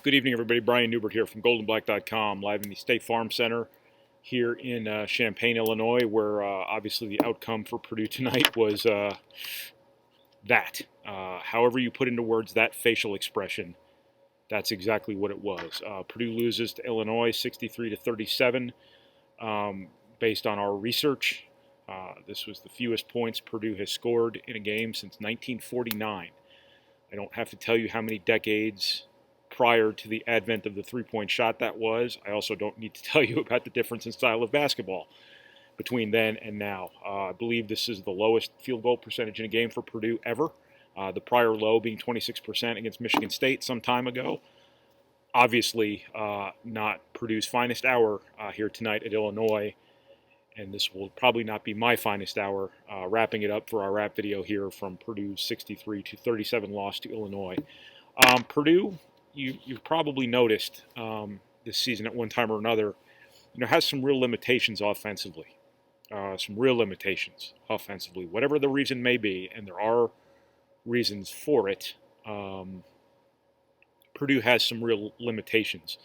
Good evening, everybody. Brian Neubert here from goldenblack.com, live in the State Farm Center here in Champaign, Illinois, where obviously the outcome for Purdue tonight was that. However you put into words that facial expression, that's exactly what it was. Purdue loses to Illinois 63-37 based on our research. This was the fewest points Purdue has scored in a game since 1949. I don't have to tell you how many decades prior to the advent of the three-point shot that was. I also don't need to tell you about the difference in style of basketball between then and now. I believe this is the lowest field goal percentage in a game for Purdue ever. The prior low being 26% against Michigan State some time ago. Obviously, not Purdue's finest hour here tonight at Illinois, and this will probably not be my finest hour, wrapping it up for our wrap video here from Purdue's 63-37 loss to Illinois. Purdue, you've probably noticed this season at one time or another, has some real limitations offensively. Whatever the reason may be, and there are reasons for it, Purdue has some real limitations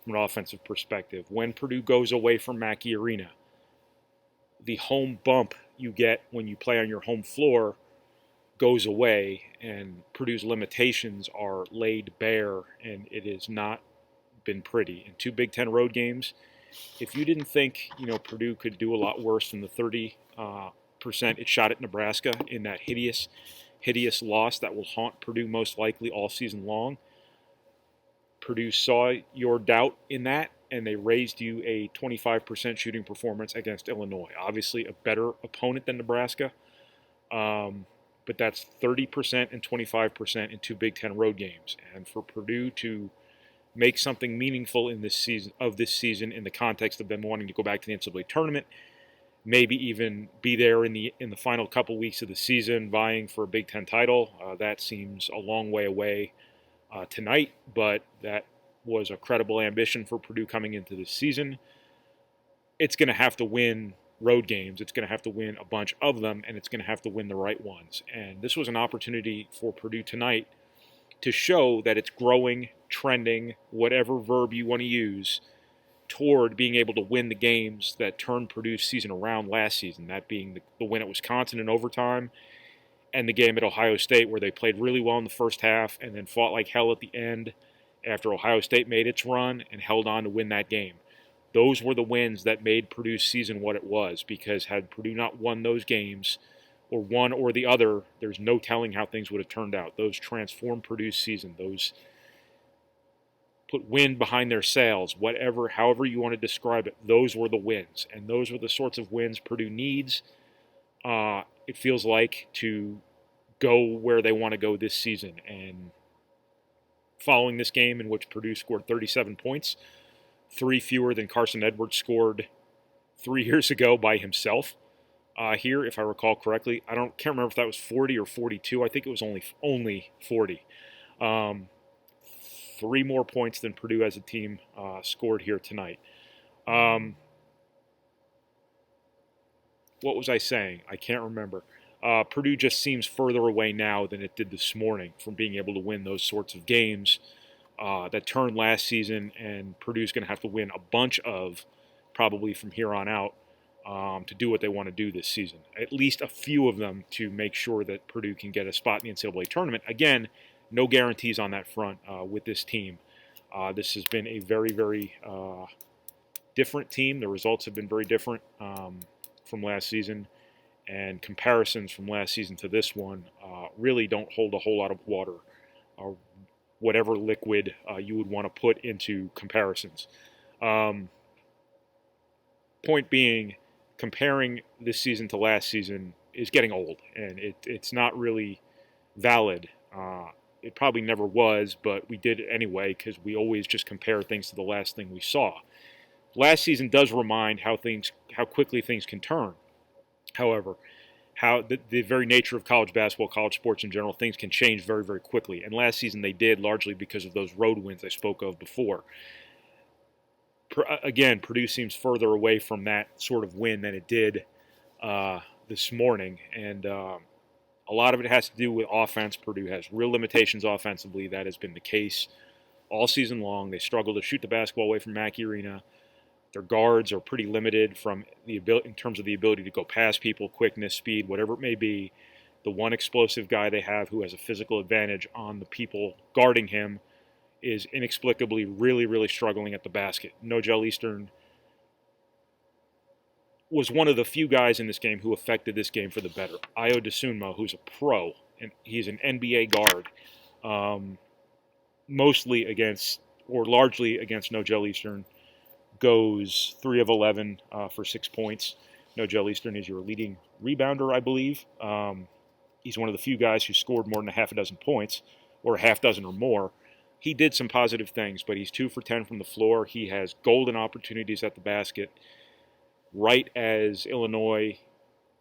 from an offensive perspective. When Purdue goes away from Mackey Arena, the home bump you get when you play on your home floor goes away, and Purdue's limitations are laid bare, and it has not been pretty. In two Big Ten road games, if you didn't think Purdue could do a lot worse than the 30% it shot at Nebraska in that hideous loss that will haunt Purdue most likely all season long, Purdue saw your doubt in that, and they raised you a 25% shooting performance against Illinois. Obviously a better opponent than Nebraska, but that's 30% and 25% in two Big Ten road games. And for Purdue to make something meaningful in this season in the context of them wanting to go back to the NCAA tournament, maybe even be there in the final couple weeks of the season vying for a Big Ten title, that seems a long way away tonight, but that was a credible ambition for Purdue coming into this season. It's going to have to win road games. It's going to have to win a bunch of them, and it's going to have to win the right ones. And this was an opportunity for Purdue tonight to show that it's growing, trending, whatever verb you want to use, toward being able to win the games that turned Purdue's season around last season, that being the win at Wisconsin in overtime and the game at Ohio State where they played really well in the first half and then fought like hell at the end after Ohio State made its run and held on to win that game. Those were the wins that made Purdue's season what it was, because had Purdue not won those games, or one or the other, there's no telling how things would have turned out. Those transformed Purdue's season. Those put wind behind their sails, however you want to describe it. Those were the wins, and those were the sorts of wins Purdue needs, it feels like, to go where they want to go this season. And following this game in which Purdue scored 37 points, 3 fewer than Carson Edwards scored 3 years ago by himself here, if I recall correctly. Can't remember if that was 40 or 42. I think it was only 40. 3 more points than Purdue as a team scored here tonight. What was I saying? I can't remember. Purdue just seems further away now than it did this morning from being able to win those sorts of games that turned last season, and Purdue's going to have to win a bunch of, probably from here on out, to do what they want to do this season. At least a few of them to make sure that Purdue can get a spot in the NCAA tournament. Again, no guarantees on that front with this team. This has been a very, very different team. The results have been very different from last season, and comparisons from last season to this one really don't hold a whole lot of water, or whatever liquid you would want to put into comparisons. Point being, comparing this season to last season is getting old, and it's not really valid. It probably never was, but we did it anyway because we always just compare things to the last thing we saw. Last season does remind how quickly things can turn. However, how the very nature of college basketball, college sports in general, things can change very, very quickly. And last season they did, largely because of those road wins I spoke of before. Again, Purdue seems further away from that sort of win than it did this morning. And a lot of it has to do with offense. Purdue has real limitations offensively. That has been the case all season long. They struggle to shoot the basketball away from Mackey Arena. Their guards are pretty limited from the ability, in terms of the ability to go past people, quickness, speed, whatever it may be. The one explosive guy they have who has a physical advantage on the people guarding him is inexplicably really, really struggling at the basket. Nojel Eastern was one of the few guys in this game who affected this game for the better. Ayo Dosunmu, who's a pro, and he's an NBA guard, mostly against, or largely against Nojel Eastern, goes 3 of 11 for 6 points. Nojel Eastern is your leading rebounder, I believe. He's one of the few guys who scored more than a half a dozen points, or a half dozen or more. He did some positive things, but he's 2 for 10 from the floor. He has golden opportunities at the basket. Right as Illinois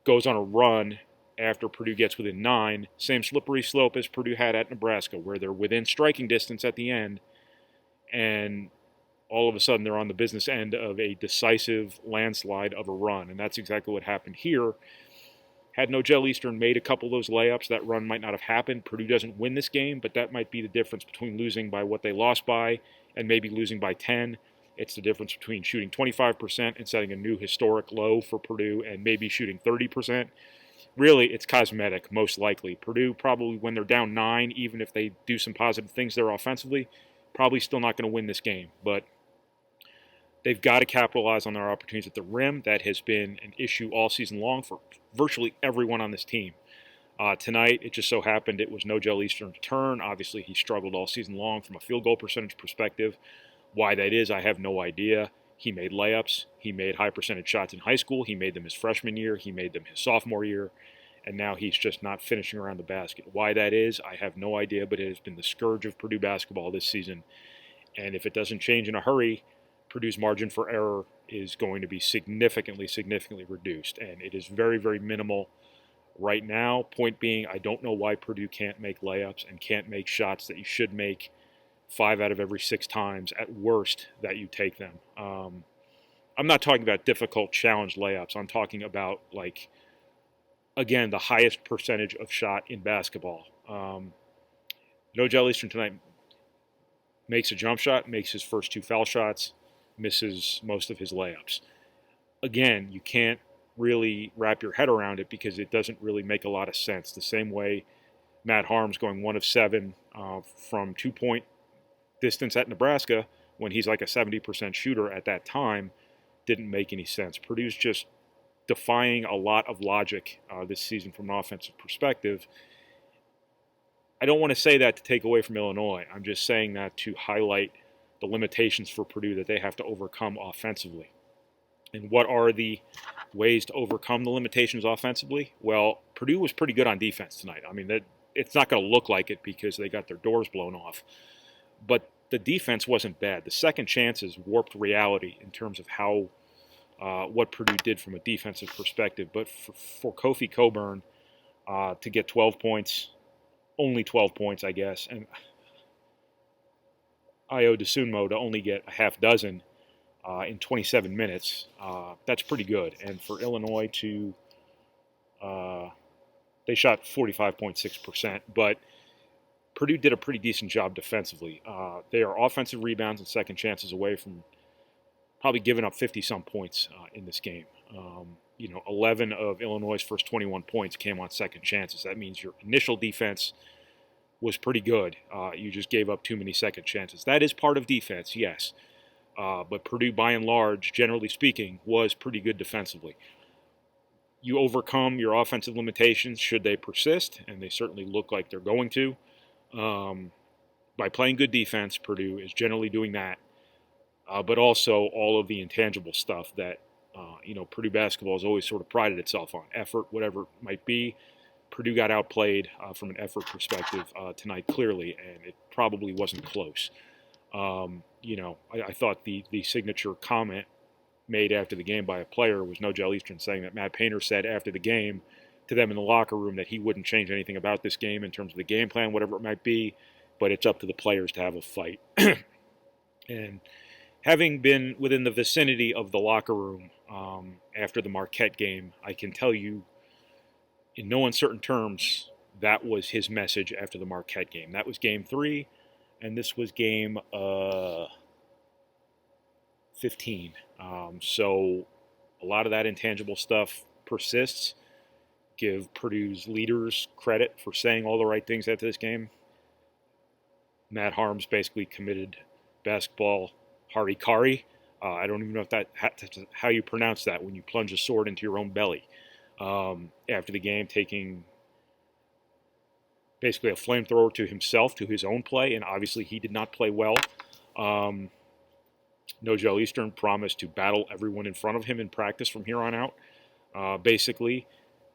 goes on a run after Purdue gets within 9, same slippery slope as Purdue had at Nebraska, where they're within striking distance at the end, and all of a sudden they're on the business end of a decisive landslide of a run, and that's exactly what happened here. Had Nojel Eastern made a couple of those layups, that run might not have happened. Purdue doesn't win this game, but that might be the difference between losing by what they lost by and maybe losing by 10. It's the difference between shooting 25% and setting a new historic low for Purdue and maybe shooting 30%. Really, it's cosmetic, most likely. Purdue probably, when they're down 9, even if they do some positive things there offensively, probably still not going to win this game. But they've got to capitalize on their opportunities at the rim. That has been an issue all season long for virtually everyone on this team. Tonight, it just so happened it was Nojel Eastern's turn. Obviously, he struggled all season long from a field goal percentage perspective. Why that is, I have no idea. He made layups. He made high percentage shots in high school. He made them his freshman year. He made them his sophomore year. And now he's just not finishing around the basket. Why that is, I have no idea, but it has been the scourge of Purdue basketball this season. And if it doesn't change in a hurry, Purdue's margin for error is going to be significantly, significantly reduced. And it is very, very minimal right now. Point being, I don't know why Purdue can't make layups and can't make shots that you should make 5 out of every 6 times at worst that you take them. I'm not talking about difficult challenge layups. I'm talking about, like, again, the highest percentage of shot in basketball. Nojel Eastern tonight makes a jump shot, makes his first 2 foul shots, misses most of his layups. Again, you can't really wrap your head around it because it doesn't really make a lot of sense. The same way Matt Harms going 1 of 7 from 2-point distance at Nebraska when he's like a 70% shooter at that time didn't make any sense. Purdue's just defying a lot of logic this season from an offensive perspective. I don't want to say that to take away from Illinois. I'm just saying that to highlight the limitations for Purdue that they have to overcome offensively. And what are the ways to overcome the limitations offensively? Well, Purdue was pretty good on defense tonight. I mean, it's not going to look like it because they got their doors blown off. But the defense wasn't bad. The second chances warped reality in terms of how what Purdue did from a defensive perspective. But for Kofi Cockburn to get 12 points, only 12 points, I guess, and Ayo Dosunmu to only get a half dozen in 27 minutes, that's pretty good. And for Illinois to, they shot 45.6%, but Purdue did a pretty decent job defensively. They are offensive rebounds and second chances away from probably giving up 50-some points in this game. 11 of Illinois' first 21 points came on second chances. That means your initial defense was pretty good. You just gave up too many second chances. That is part of defense, yes. But Purdue, by and large, generally speaking, was pretty good defensively. You overcome your offensive limitations should they persist, and they certainly look like they're going to. By playing good defense, Purdue is generally doing that. But also all of the intangible stuff that, Purdue basketball has always sort of prided itself on. Effort, whatever it might be. Purdue got outplayed from an effort perspective tonight, clearly, and it probably wasn't close. I thought the signature comment made after the game by a player was Nojel Eastern saying that Matt Painter said after the game to them in the locker room that he wouldn't change anything about this game in terms of the game plan, whatever it might be, but it's up to the players to have a fight. And having been within the vicinity of the locker room after the Marquette game, I can tell you in no uncertain terms that was his message after the Marquette game. That was game 3. and this was game 15. So a lot of that intangible stuff persists. Give Purdue's leaders credit for saying all the right things after this game. Matt Harms basically committed basketball harikari. I don't even know if that's how you pronounce that when you plunge a sword into your own belly. After the game, taking basically a flamethrower to himself, to his own play, and obviously he did not play well. No Joe Eastern promised to battle everyone in front of him in practice from here on out. Basically,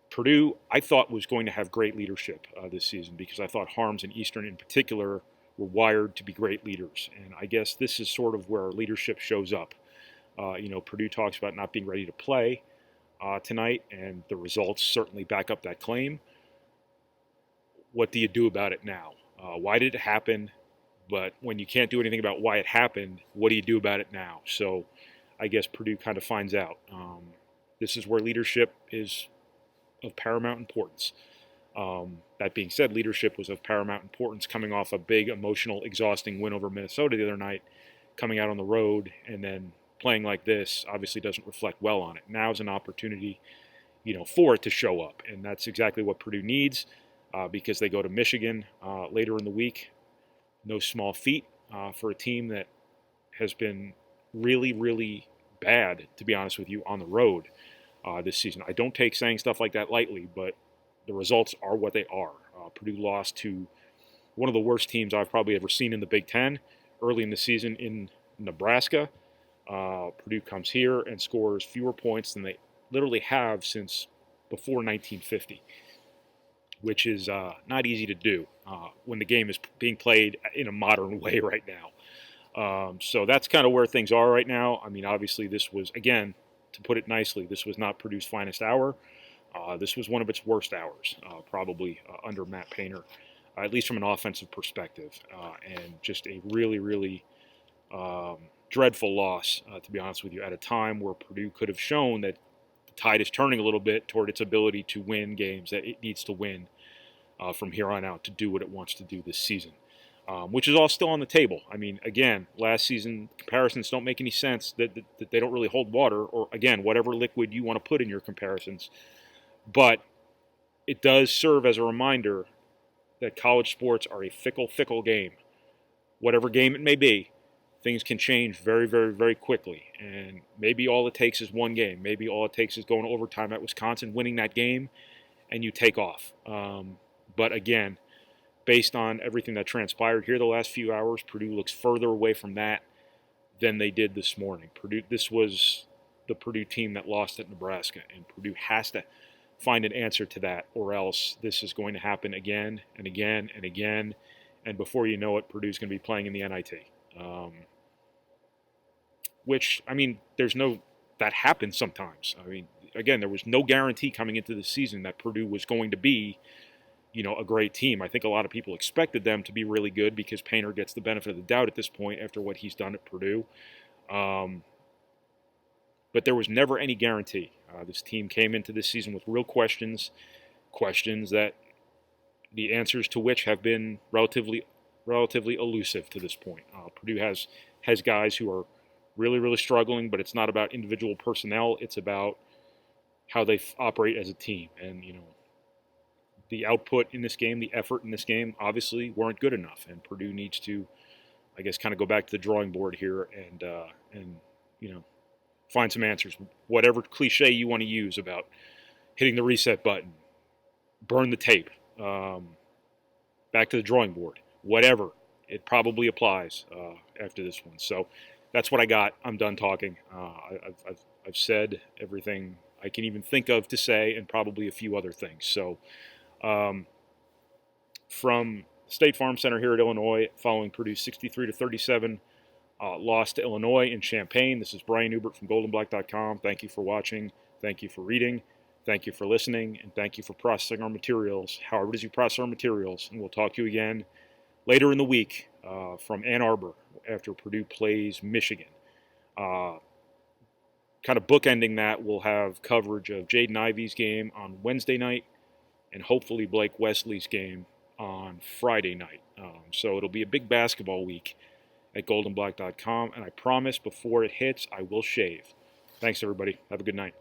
Purdue, I thought, was going to have great leadership this season because I thought Harms and Eastern in particular were wired to be great leaders. And I guess this is sort of where leadership shows up. Purdue talks about not being ready to play tonight, and the results certainly back up that claim. What do you do about it now? Why did it happen? But when you can't do anything about why it happened, what do you do about it now? So I guess Purdue kind of finds out. This is where leadership is of paramount importance. That being said, leadership was of paramount importance coming off a big, emotional, exhausting win over Minnesota the other night, coming out on the road, and then playing like this obviously doesn't reflect well on it. Now's an opportunity, for it to show up, and that's exactly what Purdue needs because they go to Michigan later in the week. No small feat for a team that has been really, really bad, to be honest with you, on the road this season. I don't take saying stuff like that lightly, but the results are what they are. Purdue lost to one of the worst teams I've probably ever seen in the Big Ten early in the season in Nebraska. Purdue comes here and scores fewer points than they literally have since before 1950, which is not easy to do when the game is being played in a modern way right now. So that's kind of where things are right now. I mean, obviously this was, again, to put it nicely, this was not Purdue's finest hour. This was one of its worst hours, probably under Matt Painter, at least from an offensive perspective, and just a really, really dreadful loss, to be honest with you, at a time where Purdue could have shown that the tide is turning a little bit toward its ability to win games that it needs to win from here on out to do what it wants to do this season, which is all still on the table. I mean, again, last season comparisons don't make any sense, that they don't really hold water, or, again, whatever liquid you want to put in your comparisons. But it does serve as a reminder that college sports are a fickle, fickle game. Whatever game it may be, things can change very, very, very quickly. And maybe all it takes is one game. Maybe all it takes is going to overtime at Wisconsin, winning that game, and you take off. But again, based on everything that transpired here the last few hours, Purdue looks further away from that than they did this morning. This was the Purdue team that lost at Nebraska, and Purdue has to find an answer to that, or else this is going to happen again and again and again, and before you know it, Purdue's going to be playing in the NIT. Which, I mean, that happens sometimes. I mean, again, there was no guarantee coming into the season that Purdue was going to be, a great team. I think a lot of people expected them to be really good because Painter gets the benefit of the doubt at this point after what he's done at Purdue. But there was never any guarantee. This team came into this season with real questions that the answers to which have been relatively elusive to this point. Purdue has guys who are really, really struggling, but it's not about individual personnel. It's about how they operate as a team. And, the output in this game, the effort in this game, obviously weren't good enough. And Purdue needs to, I guess, kind of go back to the drawing board here and find some answers. Whatever cliche you want to use about hitting the reset button, burn the tape, back to the drawing board, whatever. It probably applies after this one. So that's what I got. I'm done talking. I've said everything I can even think of to say, and probably a few other things. So from State Farm Center here at Illinois, following Purdue's 63-37 loss to Illinois in Champaign, this is Brian Neubert from goldenblack.com. Thank you for watching. Thank you for reading. Thank you for listening. And thank you for processing our materials, however it is you process our materials. And we'll talk to you again later in the week from Ann Arbor after Purdue plays Michigan. Kind of bookending that, we'll have coverage of Jaden Ivey's game on Wednesday night and hopefully Blake Wesley's game on Friday night. So it'll be a big basketball week at goldenblack.com, and I promise before it hits, I will shave. Thanks, everybody. Have a good night.